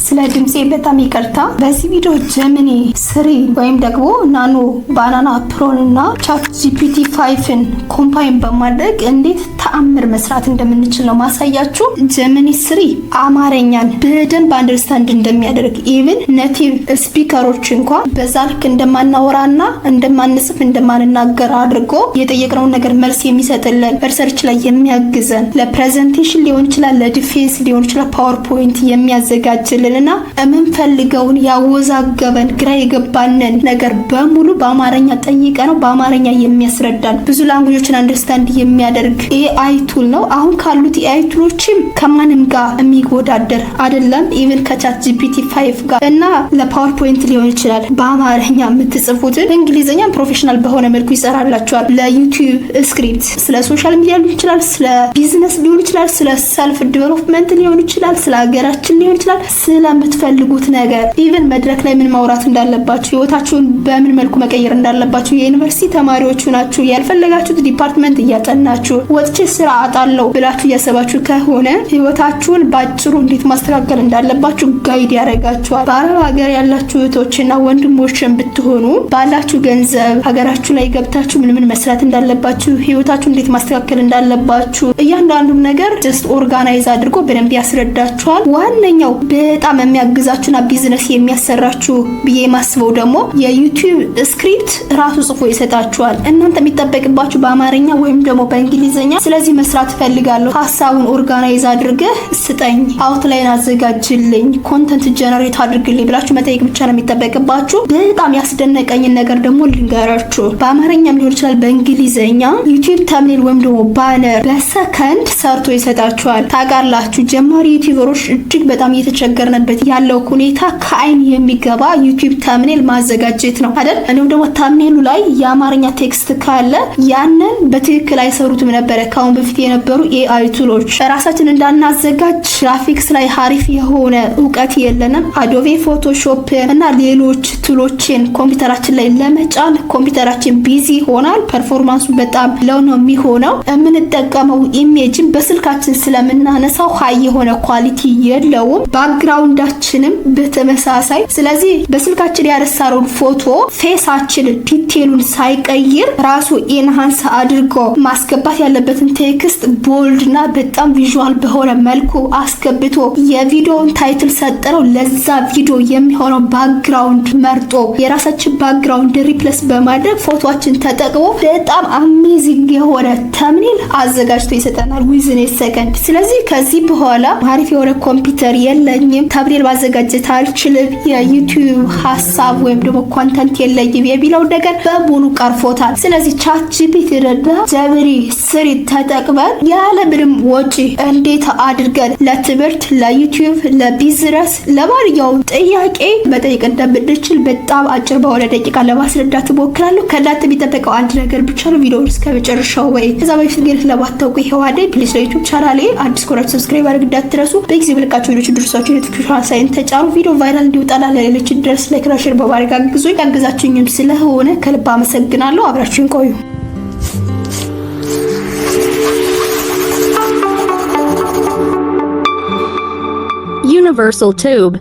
ስለ ድምጼ በጣም ይቅርታ። በዚህ ቪዲዮ ጀሚኒ 3 ወይም ደግሞ ናኖ ባናና ፕሮን እና ቻት ጂፒቲ 5ን ኮምባይን በማድረግ እንዴት ተአምር መስራት እንደምንችል ነው ማሳያችሁ። ጀሚኒ 3 አማርኛን በደንብ አንደርስታንድ እንደሚያደርግ ኢቭን ኔቲቭ ስፒከሮች እንኳን በዛ ልክ እንደማናወራና እንደማንጽፍ እንደማንናገር አድርጎ የጠየቅነውን ነገር መልስ የሚሰጥልን ሪሰርች ላይ የሚያግዘን ለፕሬዘንቴሽን ሊሆን ይችላል፣ ለዲፌንስ ሊሆን ይችላል፣ ፓወርፖይንት የሚያዘጋጅልንና የምንፈልገውን ያወዛገበን ግራ የገባንን ነገር በሙሉ በአማርኛ ጠይቀ ነው በአማርኛ የሚያስረዳን ብዙ ላንጉጆችን አንደርስታንድ የሚያደርግ ኤአይ ቱል ነው። አሁን ካሉት ኤአይ ቱሎችም ከማንም ጋር የሚወዳደር አይደለም። ኢቭን ከቻት ጂፒቲ 5 ጋር እና ለፓወርፖይንት ሊሆን ይችላል በአማርኛ የምትጽፉትን እንግሊዘኛ ፕሮፌሽናል በሆነ መልኩ ይሰራላችኋል። ለዩቲዩብ ስክሪፕት ስለ ሶሻል ሚዲያ ሊሆን ይችላል፣ ስለ ቢዝነስ ሊሆን ይችላል፣ ስለ ሰልፍ ዲቨሎፕመንት ሊሆን ይችላል፣ ስለ ሀገራችን ሊሆን ይችላል፣ ስለምትፈልጉት ነገር ኢቭን መድረክ ላይ ምን ማውራት እንዳለባችሁ፣ ህይወታችሁን በምን መልኩ መቀየር እንዳለባችሁ፣ የዩኒቨርሲቲ ተማሪዎች ናችሁ ያልፈለጋችሁት ዲፓርትመንት እያጠናችሁ ወጥቼ ስራ አጣለው ብላችሁ እያሰባችሁ ከሆነ ህይወታችሁን ባጭሩ እንዴት ማስተካከል እንዳለባችሁ ጋይድ ያደርጋችኋል። በአረብ ሀገር ያላችሁ እህቶችና ወንድሞችን ብትሆኑ ባላችሁ ገንዘብ ሀገራችሁ ላይ ገብታችሁ ምን መስራት እንዳለባችሁ፣ ህይወታችሁ እንዴት ማስተካከል እንዳለባችሁ እያንዳንዱን ነገር ጀስት ኦርጋናይዝ አድርጎ በደንብ ያስረዳችኋል። ዋነኛው በጣም የሚያግዛችሁና ቢዝነስ የሚያሰራችሁ ብዬ ማስበው ደግሞ የዩቲዩብ ስክሪፕት ራሱ ጽፎ ይሰጣችኋል። እናንተ የሚጠበቅባችሁ በአማርኛ ወይም ደግሞ በእንግሊዘኛ ስለዚህ መስራት ፈልጋለሁ፣ ሐሳቡን ኦርጋናይዝ አድርገህ ስጠኝ፣ አውትላይን አዘጋጅልኝ፣ ኮንተንት ጀነሬት አድርግልኝ ብላችሁ መጠየቅ ብቻ ነው የሚጠበቅባችሁ። በጣም ያስደነቀኝን ነገር ደግሞ ልንገራችሁ። በአማርኛም ሊሆን ይችላል በእንግሊዘኛ ዩቲዩብ ተምኔል ወይም ደግሞ ባነር በሰከንድ ሰርቶ ይሰጣችኋል። ታውቃላችሁ ጀማሪ ዩቲዩበሮች እጅግ በጣም እየተቸገርንበት ያለው ሁኔታ ከአይን የሚገባ ዩቲዩብ ተምኔል ማዘጋጀት ነው አይደል? እንዲሁም ደግሞ ተምኔሉ ላይ የአማርኛ ቴክስት ካለ ያንን በትክክል አይሰሩትም ነበረ ካሁን በፊት የነበሩ ኤአይ ቱሎች። ራሳችን እንዳናዘጋጅ ግራፊክስ ላይ ሀሪፍ የሆነ እውቀት የለንም። አዶቤ ፎቶሾፕ እና ሌሎች ቱሎችን ኮምፒውተራችን ላይ ለመጫን ኮምፒውተራችን ቢዚ ይሆናል። ፐርፎርማንሱ በጣም ለው ነው የሚሆነው። የምንጠቀመው ኢሜጅን በስልካችን ስለምናነሳው ሀይ የሆነ ኳሊቲ የለውም። ባክግራውንዳችንም በተመሳሳይ። ስለዚህ በስልካችን ያነሳነውን ፎቶ ፌሳችን ዲቴሉን ሳይቀይር ራሱ ኢንሃንስ አድርጎ ማስገባት ያለበትን ቴክስት ቦልድና በጣም ቪዥዋል በሆነ መልኩ አስገብቶ የቪዲዮውን ታይትል ሰጠነው ለዛ ቪዲዮ የሚሆነው ባክግራውንድ መርጦ የራሳችን ባክግራውንድ ሪፕሌስ በማድረግ ፎቶአችን ተጠቅሞ በጣም አሜዚንግ የሆነ ተምኔል አዘጋጅቶ ይሰጠናል ዊዝን ሰከንድ። ስለዚህ ከዚህ በኋላ አሪፍ የሆነ ኮምፒውተር የለኝም፣ ተምኔል ማዘጋጀት አልችልም፣ የዩቲዩብ ሐሳብ ወይም ደግሞ ኮንተንት የለኝም የሚለው ነገር በሙሉ ቀርፎታል። ስለዚህ ቻት ጂፒቲ ረዳ ጀሚኒ 3 ተጠቅመን ያለምንም ወጪ እንዴት አድርገን ለትምህርት፣ ለዩቲዩብ፣ ለቢዝነስ፣ ለማንኛውም ጥያቄ መጠየቅ እንደምንችል በጣም አጭር በሆነ ደቂቃ ለማስረዳት እሞክራለሁ። ከእናንተ የሚጠበቀው አንድ ነገር ብቻ ነው፣ ቪዲዮውን እስከ መጨረሻው ወይ ከዛ በፊት ግን ለማታውቁ ይሄዋደ ፕሊዝ ለዩቲዩብ ቻናሌ አዲስ ኮራች ሰብስክራይብ አድርጉ እንዳትረሱ። በጊዜ ብልቃችሁ ቪዲዮች ድርሳችሁ ኖቲፊኬሽን ሳይን ተጫኑ። ቪዲዮ ቫይራል እንዲወጣና ለሌሎች ድረስ ላይክ እና ሼር በማድረግ አግዙኝ። ያገዛችሁኝም ስለሆነ ከልብ አመሰግናለሁ። አብራችሁን ቆዩ። Universal Tube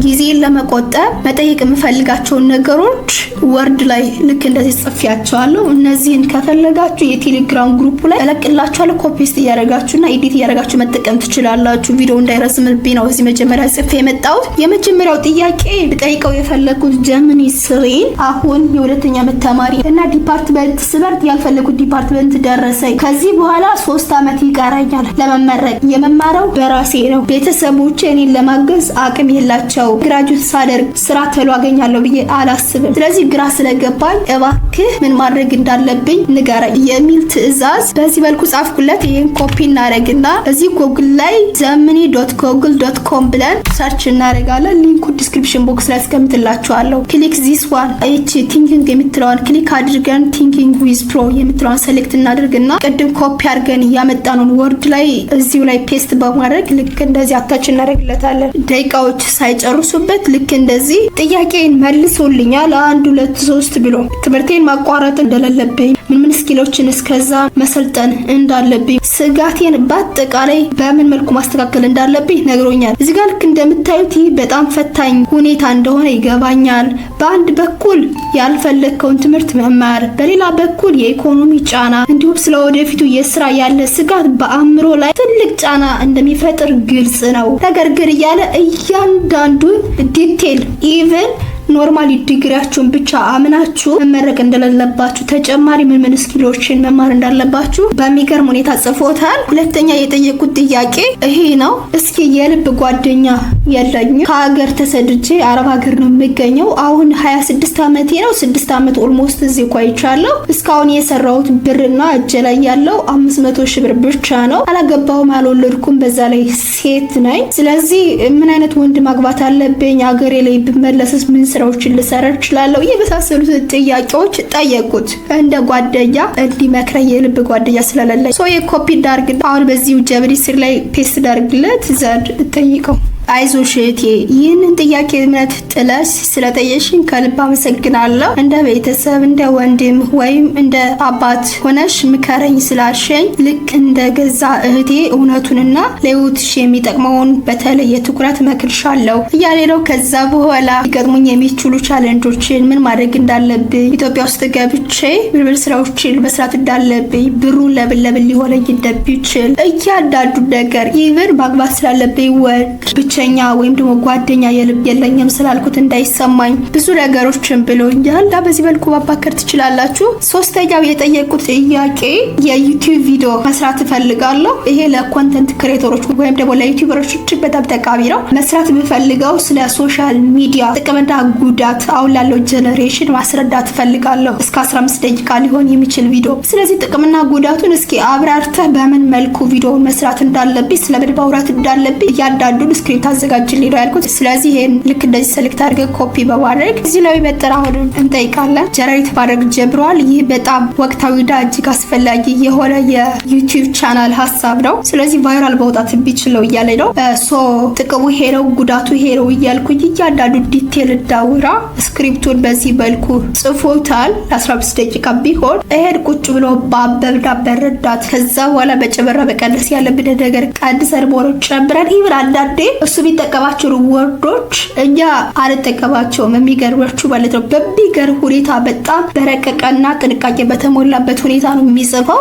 ጊዜን ለመቆጠብ መጠየቅ የምፈልጋቸውን ነገሮች ወርድ ላይ ልክ እንደዚህ ጽፌያቸዋለሁ። እነዚህን ከፈለጋችሁ የቴሌግራም ግሩፕ ላይ እለቅላችኋለሁ። ኮፒ ፔስት እያደረጋችሁና ኤዲት እያደረጋችሁ መጠቀም ትችላላችሁ። ቪዲዮ እንዳይረዝምብኝ ነው እዚህ መጀመሪያ ጽፌ የመጣሁት። የመጀመሪያው ጥያቄ ብጠይቀው የፈለኩት ጀሚኒ 3 አሁን የሁለተኛ ዓመት ተማሪ እና ዲፓርትመንት ስመርጥ ያልፈለኩት ዲፓርትመንት ደረሰኝ። ከዚህ በኋላ 3 ዓመት ይቀረኛል ለመመረቅ። የመማረው በራሴ ነው። ቤተሰቦቼ እኔን ለማገዝ አቅም የላቸው። ግራጁዌት ሳደርግ ስራ ተሎ አገኛለሁ ብዬ አላስብም። ስለዚህ ግራ ስለገባኝ እባክህ ምን ማድረግ እንዳለብኝ ንገረኝ የሚል ትዕዛዝ በዚህ መልኩ ጻፍኩለት። ይሄን ኮፒ እናደርግና እዚህ ጉግል ላይ gemini.google.com ብለን ሰርች እናደርጋለን። ሊንኩ ዲስክሪፕሽን ቦክስ ላይ አስቀምጥላችኋለሁ። ክሊክ ዚስ ዋን እቺ ቲንኪንግ የምትለዋን ክሊክ አድርገን ቲንኪንግ ዊዝ ፕሮ የምትለዋን ሴሌክት እናደርግና ቅድም ኮፒ አድርገን ያመጣነውን ወርድ ላይ እዚሁ ላይ ፔስት በማድረግ ልክ እንደዚህ አታች እናደርግለታለን። ደቂቃዎች ሳይጨርሱ በት ልክ እንደዚህ ጥያቄን መልሶልኛል 1 2 3 ብሎ ትምህርቴን ማቋረጥ እንደሌለብኝ ምን ስኪሎችን እስከዛ መሰልጠን እንዳለብኝ ስጋቴን በአጠቃላይ በምን መልኩ ማስተካከል እንዳለብኝ ነግሮኛል። እዚህ ጋር ልክ እንደምታዩት በጣም ፈታኝ ሁኔታ እንደሆነ ይገባኛል። በአንድ በኩል ያልፈለግከውን ትምህርት መማር፣ በሌላ በኩል የኢኮኖሚ ጫና እንዲሁም ስለወደፊቱ የስራ ያለ ስጋት በአእምሮ ላይ ትልቅ ጫና እንደሚፈጥር ግልጽ ነው። ነገር ግን እያለ እያንዳንዱን ዲቴል ኢቨን ኖርማሊ ዲግሪያችሁን ብቻ አምናችሁ መመረቅ እንደሌለባችሁ ተጨማሪ ምን ስኪሎችን መማር እንዳለባችሁ በሚገርም ሁኔታ ጽፎታል። ሁለተኛ የጠየቁት ጥያቄ ይሄ ነው። እስኪ የልብ ጓደኛ የለኝም። ከሀገር ተሰድጄ አረብ ሀገር ነው የምገኘው። አሁን 26 ዓመቴ ነው። 6 ዓመት ኦልሞስት እዚህ ቆይቻለሁ። እስካሁን የሰራሁት ብርና እጄ ላይ ያለው 500 ሺህ ብር ብቻ ነው። አላገባሁም፣ አልወለድኩም። በዛ ላይ ሴት ነኝ። ስለዚህ ምን አይነት ወንድ ማግባት አለብኝ? ሀገሬ ላይ ብመለስስ ምን ስራዎችን ልሰራ እችላለሁ? የመሳሰሉት ጥያቄዎች ጠየቁት። እንደ ጓደኛ እንዲመክረኝ የልብ ጓደኛ ስለሌለኝ የኮፒ ዳርግ አሁን በዚሁ ጀብሪ ስር ላይ ፔስት ዳርግለት ዘንድ ጠይቀው። አይዞሽ እህቴ፣ ይህንን ጥያቄ እምነት ጥለሽ ስለጠየሽኝ ከልብ አመሰግናለሁ። እንደ ቤተሰብ እንደ ወንድም ወይም እንደ አባት ሆነሽ ምከረኝ ስላልሽኝ ልክ እንደ ገዛ እህቴ እውነቱንና ለህይወትሽ የሚጠቅመውን በተለየ ትኩረት እመክርሻለሁ እያለ ነው። ከዛ በኋላ ሊገጥሙኝ የሚችሉ ቻሌንጆችን ምን ማድረግ እንዳለብኝ፣ ኢትዮጵያ ውስጥ ገብቼ ብርብር ስራዎችን መስራት እንዳለብኝ፣ ብሩን ለብለብል ሊሆነኝ እንደሚችል እያንዳንዱ ነገር ኢቨን ማግባት ስላለብኝ ወንድ ብቸኛ ወይም ደግሞ ጓደኛ የልብ የለኝም ስላልኩት እንዳይሰማኝ ብዙ ነገሮችን ብሎኛል። በዚህ መልኩ ማባከር ትችላላችሁ። ሶስተኛው የጠየቁት ጥያቄ የዩቲዩብ ቪዲዮ መስራት እፈልጋለሁ። ይሄ ለኮንተንት ክሬተሮች ወይም ደግሞ ለዩቲዩበሮች እጅግ በጣም ጠቃሚ ነው። መስራት የምፈልገው ስለ ሶሻል ሚዲያ ጥቅምና ጉዳት አሁን ላለው ጀነሬሽን ማስረዳት እፈልጋለሁ። እስከ 15 ደቂቃ ሊሆን የሚችል ቪዲዮ። ስለዚህ ጥቅምና ጉዳቱን እስኪ አብራርተህ በምን መልኩ ቪዲዮውን መስራት እንዳለብኝ፣ ስለምን ማውራት እንዳለብኝ እያንዳንዱን ስክሪፕት አዘጋጅልኝ ነው ያልኩት። ስለዚህ ይሄን ልክ እንደዚህ ሴሌክት አድርገን ኮፒ በማድረግ እዚህ ላይ መጠራውን እንጠይቃለን። ጀነሬት ማድረግ ጀምሯል። ይህ በጣም ወቅታዊና እጅግ አስፈላጊ የሆነ የዩቲዩብ ቻናል ሀሳብ ነው። ስለዚህ ቫይራል መውጣት ቢችለው እያለ ነው። ጥቅሙ ይሄ ነው፣ ጉዳቱ ይሄ ነው እያልኩኝ እያንዳንዱ ዲቴል እንዳውራ ስክሪፕቱን በዚህ መልኩ ጽፎታል። ለ15 ደቂቃ ቢሆን ይሄን ቁጭ ብሎ ባበብና በረዳት ከዛ በኋላ በጨመራ በቀነስ ያለብን ነገር ቀንሰን ሞሮ ጨምረን ይብራ አንዳንዴ እሱ ቢጠቀማቸው ወርዶች እኛ አልጠቀማቸውም። የሚገርማችሁ ማለት ነው። በሚገርም ሁኔታ በጣም በረቀቀና ጥንቃቄ በተሞላበት ሁኔታ ነው የሚጽፈው።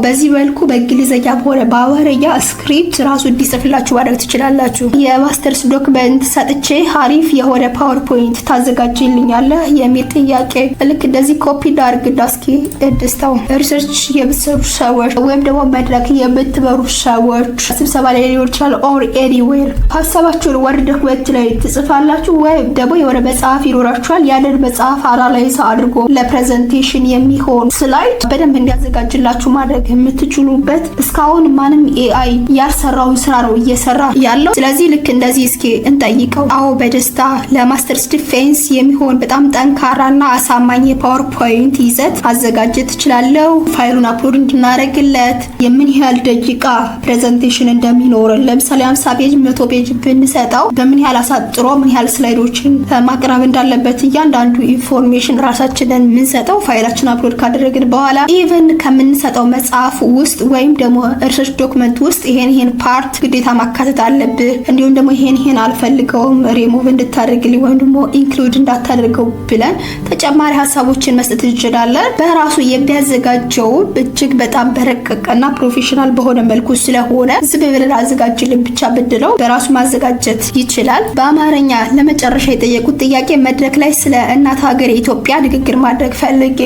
በዚህ መልኩ በእንግሊዝኛ ሆነ በአማርኛ ስክሪፕት ራሱ እንዲጽፍላችሁ ማድረግ ትችላላችሁ። የማስተርስ ዶክመንት ሰጥቼ አሪፍ የሆነ ፓወርፖይንት ታዘጋጅልኛለህ የሚል ጥያቄ ልክ እንደዚህ ኮፒ ዳርግና እስኪ እንድስተው። ሪሰርች የምትሰሩ ሰዎች ወይም ደግሞ መድረክ የምትመሩ ሰዎች ስብሰባ ላይ ሊሆን ይችላል ኦር ኤኒዌር ሀሳባችሁን ወርድ ዶክመንት ላይ ትጽፋላችሁ ወይም ደግሞ የሆነ መጽሐፍ ይኖራችኋል። ያንን መጽሐፍ አናላይዝ አድርጎ ለፕሬዘንቴሽን የሚሆን ስላይድ በደንብ እንዲያዘጋጅላችሁ ማድረግ የምትችሉበት እስካሁን ማንም ኤአይ ያልሰራውን ስራ ነው እየሰራ ያለው። ስለዚህ ልክ እንደዚህ እስኪ እንጠይቀው። አዎ በደስታ ለማስተርስ ዲፌንስ የሚሆን በጣም ጠንካራና አሳማኝ የፓወርፖይንት ይዘት አዘጋጀት ትችላለሁ። ፋይሉን አፕሎድ እንድናደርግለት የምን ያህል ደቂቃ ፕሬዘንቴሽን እንደሚኖረን ለምሳሌ 50 ፔጅ 100 ፔጅ ብንሰጠው በምን ያህል አሳጥሮ ምን ያህል ስላይዶችን ማቅረብ እንዳለበት እያንዳንዱ ኢንፎርሜሽን ራሳችንን የምንሰጠው ፋይላችን አፕሎድ ካደረግን በኋላ ኢቨን ከምንሰጠው መጽሐፍ ውስጥ ወይም ደግሞ ሪሰርች ዶክመንት ውስጥ ይሄን ፓርት ግዴታ ማካተት አለብህ፣ እንዲሁም ደግሞ ይሄን አልፈልገውም ሪሙቭ እንድታደርግልኝ ወይም ደግሞ ኢንክሉድ እንዳታደርገው ብለን ተጨማሪ ሀሳቦችን መስጠት እንችላለን። በራሱ የሚያዘጋጀው እጅግ በጣም በረቀቀና ፕሮፌሽናል በሆነ መልኩ ስለሆነ ዝም ብለን አዘጋጅልን ብቻ ብንለው በራሱ ማዘጋጀት ይችላል። በአማርኛ ለመጨረሻ የጠየቁት ጥያቄ መድረክ ላይ ስለ እናት ሀገር ኢትዮጵያ ንግግር ማድረግ ፈልጌ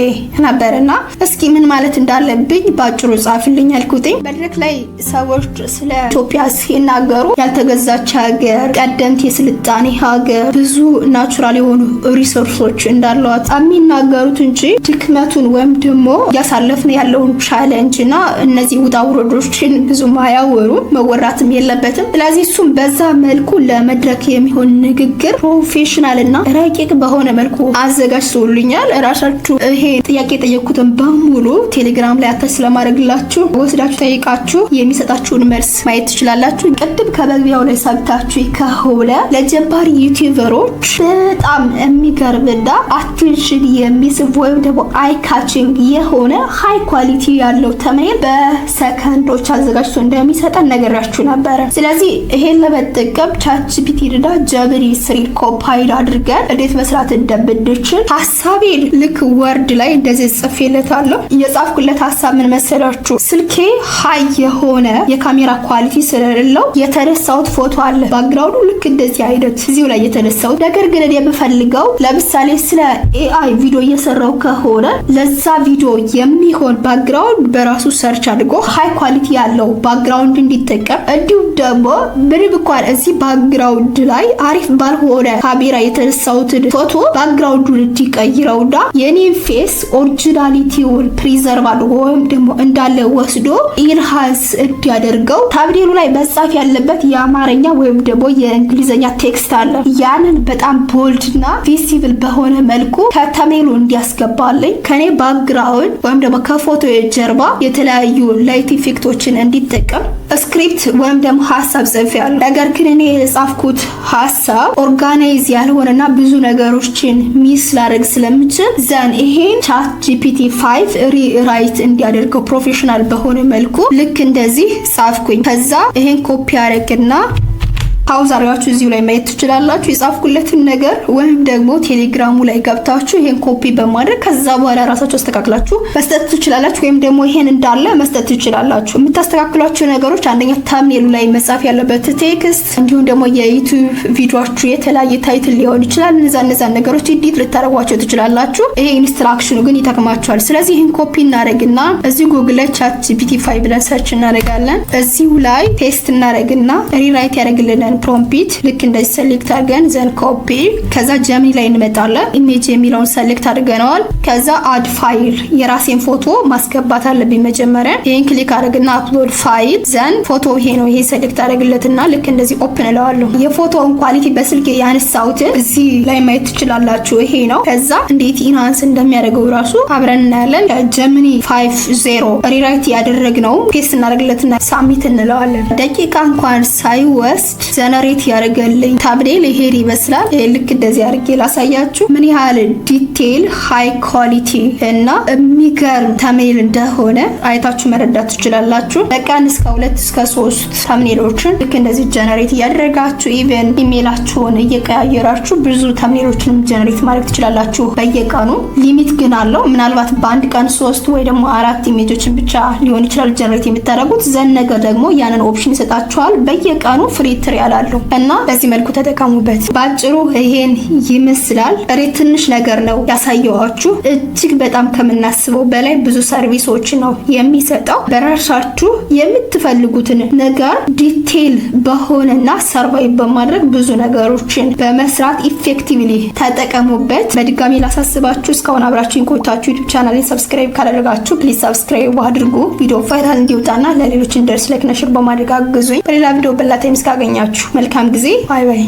ነበርና እስኪ ምን ማለት እንዳለብኝ ባጭሩ ጻፍልኝ አልኩትኝ። መድረክ ላይ ሰዎች ስለ ኢትዮጵያ ሲናገሩ ያልተገዛች ሀገር፣ ቀደምት የስልጣኔ ሀገር፣ ብዙ ናቹራል የሆኑ ሪሶርሶች እንዳሏት የሚናገሩት እንጂ ድክመቱን ወይም ደግሞ እያሳለፍን ያለውን ቻሌንጅና እነዚህ ውጣ ውረዶችን ብዙም አያወሩ፣ መወራትም የለበትም። ስለዚህ እሱም በዛ መልኩ ለመድረክ የሚሆን ንግግር ፕሮፌሽናል እና ረቂቅ በሆነ መልኩ አዘጋጅቶልኛል። ራሳችሁ ይሄ ጥያቄ የጠየኩትን በሙሉ ቴሌግራም ላይ አታች ስለማድረግላችሁ ወስዳችሁ ጠይቃችሁ የሚሰጣችሁን መልስ ማየት ትችላላችሁ። ቅድም ከመግቢያው ላይ ሰብታችሁ ከሆነ ለጀባሪ ዩቲዩበሮች በጣም የሚገርምና አቴንሽን የሚስብ ወይም ደግሞ አይ ካቺንግ የሆነ ሃይ ኳሊቲ ያለው ተምኔል በሰከንዶች አዘጋጅቶ እንደሚሰጠን ነገራችሁ ነበረ። ስለዚህ ይሄን ለመጠቀም ቻትጂፒቲ እና ጀሚኒ 3 ኮምፓይል አድርገን እንዴት መስራት እንደምንችል ሐሳቤን ልክ ወርድ ላይ እንደዚህ ጽፌለታለሁ። የጻፍኩለት ሐሳብ ምን መሰላችሁ? ስልኬ ሃይ የሆነ የካሜራ ኳሊቲ ስለሌለው የተነሳሁት ፎቶ አለ ባክግራውንዱ ልክ እንደዚህ አይነት እዚሁ ላይ የተነሳሁት። ነገር ግን እኔ የምፈልገው ለምሳሌ ስለ ኤአይ ቪዲዮ እየሰራው ከሆነ ለዛ ቪዲዮ የሚሆን ባክግራውንድ በራሱ ሰርች አድርጎ ሃይ ኳሊቲ ያለው ባክግራውንድ እንዲጠቀም፣ እንዲሁም ደግሞ ምንም እንኳን እዚህ ባክግራውንድ ላይ አሪፍ ባልሆነ ካሜራ የተነሳሁትን ፎቶ ባክግራውንዱን እንዲቀይረውና የኔን ፌስ ኦሪጂናሊቲውን ፕሪዘርቭ አድርጎ ወይም ደግሞ እንዳለ ወስዶ ኢንሃንስ እንዲያደርገው ታብሌሉ ላይ መጻፍ ያለበት የአማርኛ ወይም ደግሞ የእንግሊዝኛ ቴክስት አለ። ያንን በጣም ቦልድ እና ቪዚብል በሆነ መልኩ ከተሜሉ እንዲያስገባልኝ ከኔ ባክግራውንድ ወይም ደግሞ ከፎቶ የጀርባ የተለያዩ ላይት ኢፌክቶችን እንዲጠቀም ስክሪፕት ወይም ደግሞ ሀሳብ ጽፌያለሁ። ነገር ግን እኔ የጻፍኩት ሀሳብ ኦርጋናይዝ ያልሆነና ብዙ ነገሮችን ሚስ ላደርግ ስለምችል ዘን ይሄን ቻትጂፒቲ 5 ሪራይት እንዲያደርገው ፕሮፌሽናል በሆነ መልኩ ልክ እንደዚህ ጻፍኩኝ። ከዛ ይሄን ኮፒ አደረግና ፓውዝ አድርጋችሁ እዚሁ ላይ ማየት ትችላላችሁ። የጻፍኩለትን ነገር ወይም ደግሞ ቴሌግራሙ ላይ ገብታችሁ ይሄን ኮፒ በማድረግ ከዛ በኋላ ራሳችሁ አስተካክላችሁ መስጠት ትችላላችሁ። ወይም ደግሞ ይሄን እንዳለ መስጠት ትችላላችሁ። የምታስተካክሏቸው ነገሮች አንደኛ ታምኔሉ ላይ መጻፍ ያለበት ቴክስት፣ እንዲሁም ደግሞ የዩቲዩብ ቪዲዮአችሁ የተለያየ ታይትል ሊሆን ይችላል። እነዛ ነገሮች ኤዲት ልታደርጓቸው ትችላላችሁ። ይሄ ኢንስትራክሽኑ ግን ይጠቅማችኋል። ስለዚህ ይሄን ኮፒ እናደርግና እዚህ ጉግል ላይ ቻትጂፒቲ 5 ብለን ሰርች እናደርጋለን። እዚሁ ላይ ፔስት እናደርግና ሪራይት ያደርግልናል ፕሮምፕት። ልክ እንደዚህ ሴሌክት አድርገን ዘን ኮፒ፣ ከዛ ጀሚኒ ላይ እንመጣለን። ኢሜጅ የሚለውን ሴሌክት አድርገናል። ከዛ አድ ፋይል የራሴን ፎቶ ማስገባት አለብኝ መጀመሪያ። ይሄን ክሊክ አድርግና አፕሎድ ፋይል ዘን ፎቶ ይሄ ነው። ይሄ ሴሌክት አድርግለትና ልክ እንደዚህ ኦፕን እለዋለሁ። የፎቶውን ኳሊቲ በስልክ ያነሳሁትን እዚህ ላይ ማየት ትችላላችሁ። ይሄ ነው። ከዛ እንዴት ኢንሃንስ እንደሚያደርገው ራሱ አብረን እናያለን። ጀሚኒ 5.0 ሪራይት ያደረግነው ፔስት እናደርግለትና ሳሚት እንለዋለን። ደቂቃ እንኳን ሳይወስድ ጀነሬት ያደርገልኝ ታብሌል ይሄድ ይመስላል። ልክ እንደዚህ አድርጌ ላሳያችሁ ምን ያህል ዲቴል ሃይ ኳሊቲ እና የሚገርም ተምኔል እንደሆነ አይታችሁ መረዳት ትችላላችሁ። በቀን እስከ 2 እስከ 3 ተምኔሎችን ልክ እንደዚህ ጀነሬት እያደረጋችሁ ኢቨን ኢሜይላችሁን እየቀያየራችሁ ብዙ ተምኔሎችን ጀነሬት ማድረግ ትችላላችሁ በየቀኑ። ሊሚት ግን አለው። ምናልባት በአንድ ቀን 3 ወይ ደግሞ 4 ኢሜጆችን ብቻ ሊሆን ይችላል ጀነሬት የምታደርጉት። ዘነገ ደግሞ ያንን ኦፕሽን ይሰጣችኋል። በየቀኑ ፍሪ ትሪያል አሉ እና በዚህ መልኩ ተጠቀሙበት። ባጭሩ ይሄን ይመስላል። ትንሽ ነገር ነው ያሳየዋችሁ። እጅግ በጣም ከምናስበው በላይ ብዙ ሰርቪሶች ነው የሚሰጠው። በራሳችሁ የምትፈልጉትን ነገር ዲቴል በሆነና ሰርቫይቭ በማድረግ ብዙ ነገሮችን በመስራት ኢፌክቲቭሊ ተጠቀሙበት። በድጋሚ ላሳስባችሁ እስካሁን አብራችሁን ቆይታችሁ ዩቲዩብ ቻናሌን ሰብስክራይብ ካላደረጋችሁ ፕሊዝ ሰብስክራይብ አድርጉ። ቪዲዮ ቫይራል እንዲወጣና ለሌሎች እንደርስ ላይክ እና ሼር በማድረግ አግዙኝ። በሌላ ቪዲዮ በላታይም እስካገኛችሁ መልካም ጊዜ። ባይ ባይ።